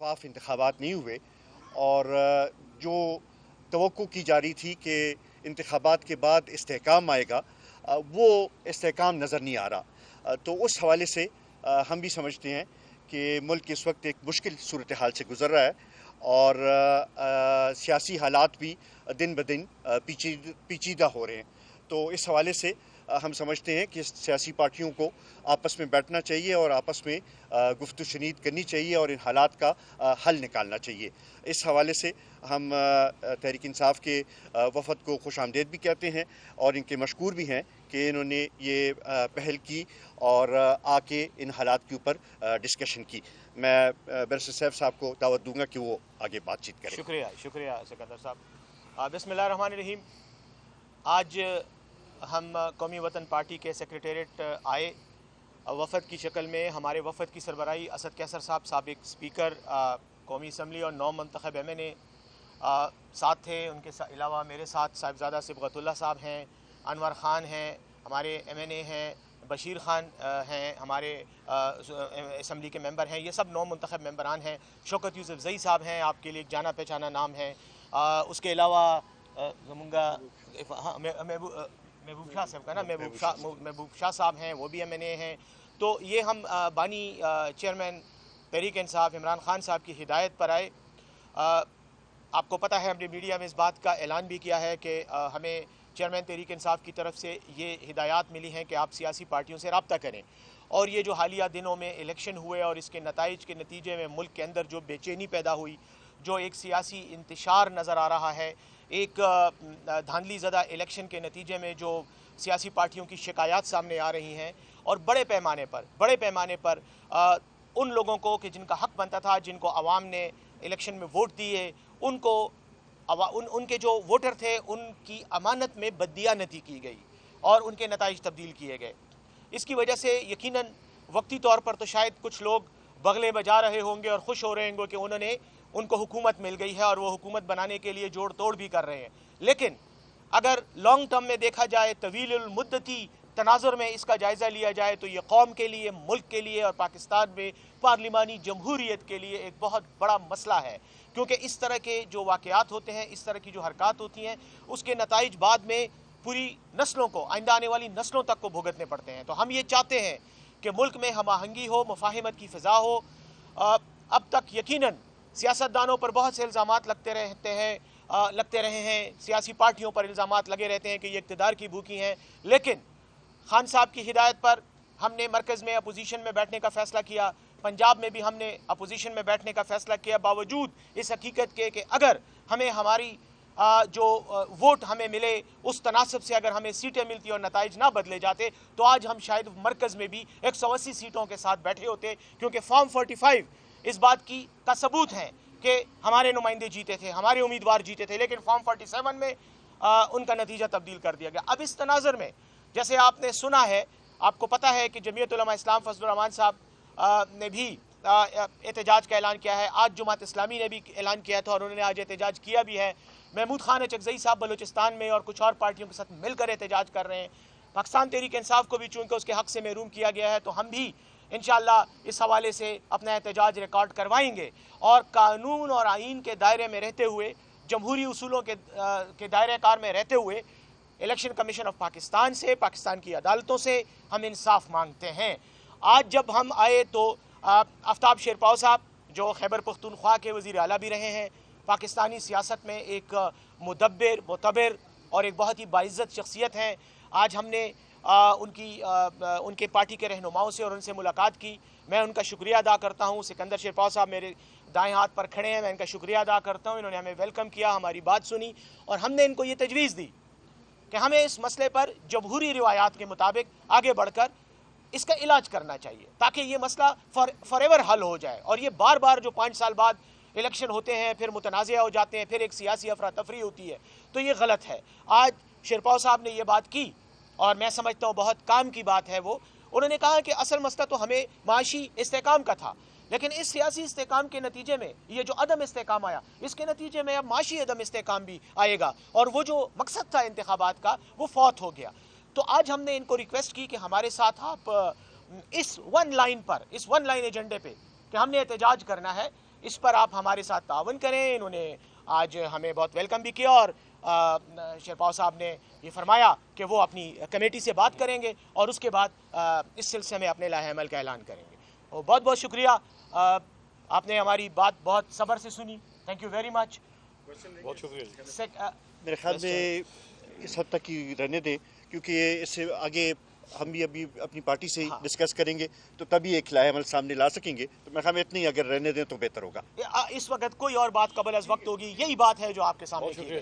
शफाफ इंतखाबात नहीं हुए और जो तवक्को की जा रही थी कि इंतखाबात के बाद इस्तेहकाम आएगा, वो इस्तेहकाम नज़र नहीं आ रहा। तो उस हवाले से हम भी समझते हैं कि मुल्क इस वक्त एक मुश्किल सूरत हाल से गुज़र रहा है और सियासी हालात भी दिन ब दिन पेचीदा हो रहे हैं। तो इस हवाले से हम समझते हैं कि सियासी पार्टियों को आपस में बैठना चाहिए और आपस में गुफ्तगू शनीद करनी चाहिए और इन हालात का हल निकालना चाहिए। इस हवाले से हम तहरीक इंसाफ के वफद को खुश आमदेद भी कहते हैं और इनके मशकूर भी हैं कि इन्होंने ये पहल की और आके इन हालात के ऊपर डिस्कशन की। मैं बैरिस्टर सैफ साहब को दावत दूंगा कि वो आगे बातचीत करें। शुक्रिया सिकंदर साहब। बिस्मिल्लाहिर्रहमानिर्रहीम। आज हम कौमी वतन पार्टी के सेक्रेटेरिएट आए वफद की शक्ल में। हमारे वफद की सरबराही असद कैसर साहब, साबिक स्पीकर कौमी असम्बली और नौ मंतखब MNA साथ थे। उनके अलावा मेरे साथ साहिबजादा सिबगतुल्लाह साहब हैं, अनवर ख़ान हैं, हमारे MNA हैं, बशीर ख़ान हैं, हमारे असम्बली के मेंबर हैं। ये सब नौ मंतखब मेंबरान हैं। शौकत यूसुफ ज़ई साहब हैं, आपके लिए एक जाना पहचाना नाम है। उसके अलावा महबूब शाह साहब का ना, महबूब शाह साहब हैं, वो भी MNA हैं। तो ये हम बानी चेयरमैन तहरीक इंसाफ इमरान खान साहब की हिदायत पर आए। आपको पता है हमने मीडिया में इस बात का ऐलान भी किया है कि हमें चेयरमैन तहरीक इंसाफ की तरफ से ये हिदायत मिली हैं कि आप सियासी पार्टियों से रब्ता करें। और ये जो हालिया दिनों में इलेक्शन हुए और इसके नताइज के नतीजे में मुल्क के अंदर जो बेचैनी पैदा हुई, जो एक सियासी इंतशार नज़र आ रहा है, एक धांधली ज़दा इलेक्शन के नतीजे में जो सियासी पार्टियों की शिकायत सामने आ रही हैं और बड़े पैमाने पर उन लोगों को कि जिनका हक बनता था, जिनको आवाम ने इलेक्शन में वोट दिए, उनके जो वोटर थे उनकी अमानत में बददियानती की गई और उनके नताइज तब्दील किए गए। इसकी वजह से यकीनन वक्ती तौर पर तो शायद कुछ लोग बगले बजा रहे होंगे और खुश हो रहे होंगे कि उनको हुकूमत मिल गई है और वो हुकूमत बनाने के लिए जोड़ तोड़ भी कर रहे हैं। लेकिन अगर लॉन्ग टर्म में देखा जाए, तवील मुद्दती तनाजुर में इसका जायज़ा लिया जाए, तो ये कौम के लिए, मुल्क के लिए और पाकिस्तान में पार्लिमानी जमहूरियत के लिए एक बहुत बड़ा मसला है। क्योंकि इस तरह के जो वाक़यात होते हैं, इस तरह की जो हरकत होती हैं, उसके नताइज बाद में पूरी नस्लों को, आइंदा आने वाली नस्लों तक को भुगतने पड़ते हैं। तो हम ये चाहते हैं कि मुल्क में हम आहंगी हो, मुफाहिमत की फ़िज़ा हो। अब तक यकीनन सियासतदानों पर बहुत से इल्ज़ामात लगते रहे हैं, सियासी पार्टियों पर इल्ज़ामात लगे रहते हैं कि ये इक़्तिदार की भूखी हैं। लेकिन खान साहब की हिदायत पर हमने मरकज़ में अपोजिशन में बैठने का फ़ैसला किया, पंजाब में भी हमने अपोजिशन में बैठने का फ़ैसला किया, बावजूद इस हकीकत के कि अगर हमें हमारी जो वोट हमें मिले उस तनासब से अगर हमें सीटें मिलती और नताइज ना बदले जाते, तो आज हम शायद मरकज़ में भी 180 सीटों के साथ बैठे होते। क्योंकि फॉर्म 45 इस बात का सबूत है कि हमारे नुमाइंदे जीते थे, हमारे उम्मीदवार जीते थे, लेकिन फॉर्म 47 में उनका नतीजा तब्दील कर दिया गया। अब इस तनाज़ुर में जैसे आपने सुना है, आपको पता है कि जमीयत उलमा इस्लाम फजलुर रहमान साहब ने भी एहतजाज का ऐलान किया है। आज जुमात इस्लामी ने भी ऐलान किया था और उन्होंने आज एहतजाज किया भी है। महमूद खान अचकज़ई साहब बलूचिस्तान में और कुछ और पार्टियों के साथ मिलकर एहतजाज कर रहे हैं। पाकिस्तान तहरीक इंसाफ को भी चूँकि उसके हक़ से महरूम किया गया है, तो हम भी इंशाअल्लाह इस हवाले से अपना एहतजाज रिकॉर्ड करवाएंगे और कानून और आइन के दायरे में रहते हुए, जमहूरी उसूलों के दायरे कार में रहते हुए इलेक्शन कमीशन ऑफ पाकिस्तान से, पाकिस्तान की अदालतों से हम इंसाफ मांगते हैं। आज जब हम आए तो आफ्ताब शेरपाव साहब, जो खैबर पख्तूनख्वा के वज़ीर आला भी रहे हैं, पाकिस्तानी सियासत में एक मुदब्बिर, मुतबर और एक बहुत ही बाइज़्ज़त शख्सियत हैं। आज हमने उनके पार्टी के रहनुमाओं से और उनसे मुलाकात की। मैं उनका शुक्रिया अदा करता हूँ। सिकंदर शेरपाव साहब मेरे दाएं हाथ पर खड़े हैं, मैं इनका शुक्रिया अदा करता हूँ। इन्होंने हमें वेलकम किया, हमारी बात सुनी और हमने इनको ये तजवीज़ दी कि हमें इस मसले पर जमहूरी रिवायात के मुताबिक आगे बढ़कर इसका इलाज करना चाहिए, ताकि ये मसला फॉरएवर हल हो जाए। और ये बार बार जो 5 साल बाद इलेक्शन होते हैं, फिर मुतनाज़ा हो जाते हैं, फिर एक सियासी अफरा तफरी होती है, तो ये गलत है। आज शेरपाव साहब ने ये बात की और मैं समझता हूँ बहुत काम की बात है। वो उन्होंने कहा कि असल मसला तो हमें माशी इस्तेकाम का था, लेकिन इस सियासी इस्तेकाम के नतीजे में ये जो अदम इस्तेकाम आया, इसके नतीजे में अब माशी अदम इस्तेकाम भी आएगा और वो जो मकसद था इंतखाबात का वो फौत हो गया। तो आज हमने इनको रिक्वेस्ट की कि हमारे साथ आप इस वन लाइन एजेंडे पे कि हमने एहतजाज करना है, اس پر آپ ہمارے ساتھ تعاون کریں. انہوں نے آج ہمیں بہت ویلکم بھی کیا اور شیرپاؤ صاحب نے یہ فرمایا کہ وہ اپنی کمیٹی سے بات کریں گے اور اس کے بعد اس سلسلے میں اپنے لاہ عمل کا اعلان کریں گے. اور بہت بہت شکریہ, آپ نے ہماری بات بہت صبر سے سنی. Thank you very much. بہت شکریہ. میرے خیال میں اس حد تک ہی رہنے دیں, کیونکہ اس سے آگے ہم بھی ابھی اپنی پارٹی سے ڈسکس کریں گے تو تبھی ایک لائحہ عمل سامنے لا سکیں گے. تو میرے خیال میں اتنی اگر رہنے دیں تو بہتر ہوگا. اس وقت کوئی اور بات قبل از وقت ہوگی, یہی بات ہے جو آپ کے سامنے کی گئی ہے.